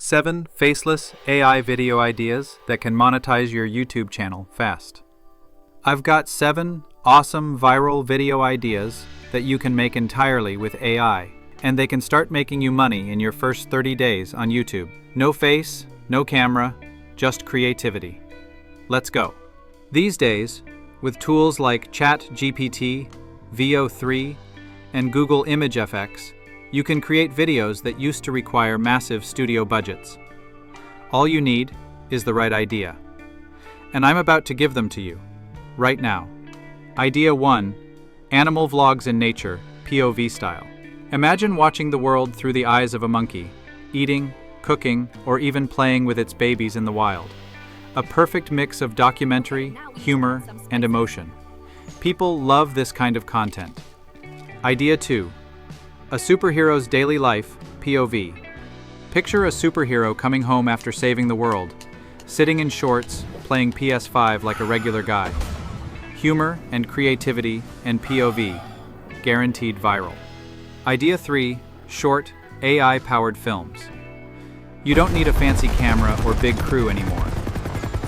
7 faceless AI video ideas that can monetize your YouTube channel fast. I've got 7 awesome viral video ideas that you can make entirely with AI, and they can start making you money in your first 30 days on YouTube. No face, no camera, just creativity. Let's go. These days, with tools like ChatGPT, VO3, and Google ImageFX, you can create videos that used to require massive studio budgets. All you need is the right idea. And I'm about to give them to you, right now. Idea 1. Animal vlogs in nature, POV style. Imagine watching the world through the eyes of a monkey, eating, cooking, or even playing with its babies in the wild. A perfect mix of documentary, humor, and emotion. People love this kind of content. Idea 2. A superhero's daily life, POV. Picture a superhero coming home after saving the world, sitting in shorts, playing PS5 like a regular guy. Humor and creativity and POV, guaranteed viral. Idea 3. Short, AI-powered films. You don't need a fancy camera or big crew anymore.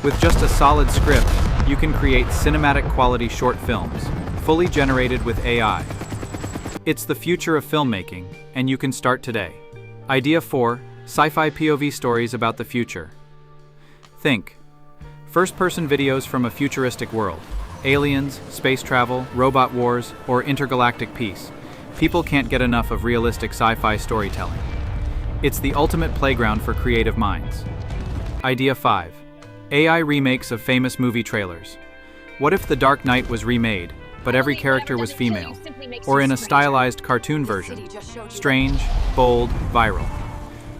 With just a solid script, you can create cinematic quality short films, fully generated with AI. It's the future of filmmaking, and you can start today. Idea 4. Sci-fi POV stories about the future. Think. First-person videos from a futuristic world. Aliens, space travel, robot wars, or intergalactic peace. People can't get enough of realistic sci-fi storytelling. It's the ultimate playground for creative minds. Idea 5. AI remakes of famous movie trailers. What if The Dark Knight was remade, but every character was female, or in a stylized cartoon version? Strange, bold, viral.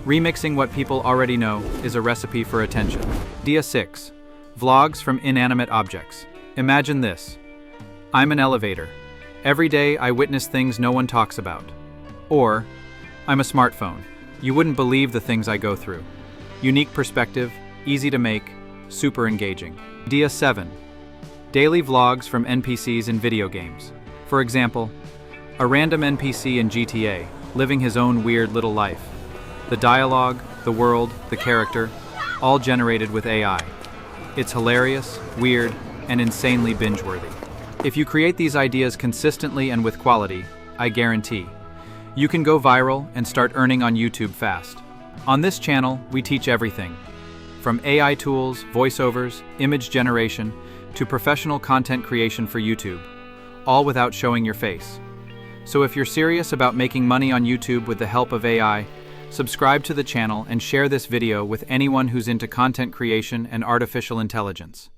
Remixing what people already know is a recipe for attention. Idea 6. Vlogs from inanimate objects. Imagine this. I'm an elevator. Every day I witness things no one talks about. Or, I'm a smartphone. You wouldn't believe the things I go through. Unique perspective, easy to make, super engaging. Idea 7. Daily vlogs from NPCs in video games. For example, a random NPC in GTA, living his own weird little life. The dialogue, the world, the character, all generated with AI. It's hilarious, weird, and insanely binge-worthy. If you create these ideas consistently and with quality, I guarantee, you can go viral and start earning on YouTube fast. On this channel, we teach everything, from AI tools, voiceovers, image generation, to professional content creation for YouTube, all without showing your face. So if you're serious about making money on YouTube with the help of AI, subscribe to the channel and share this video with anyone who's into content creation and artificial intelligence.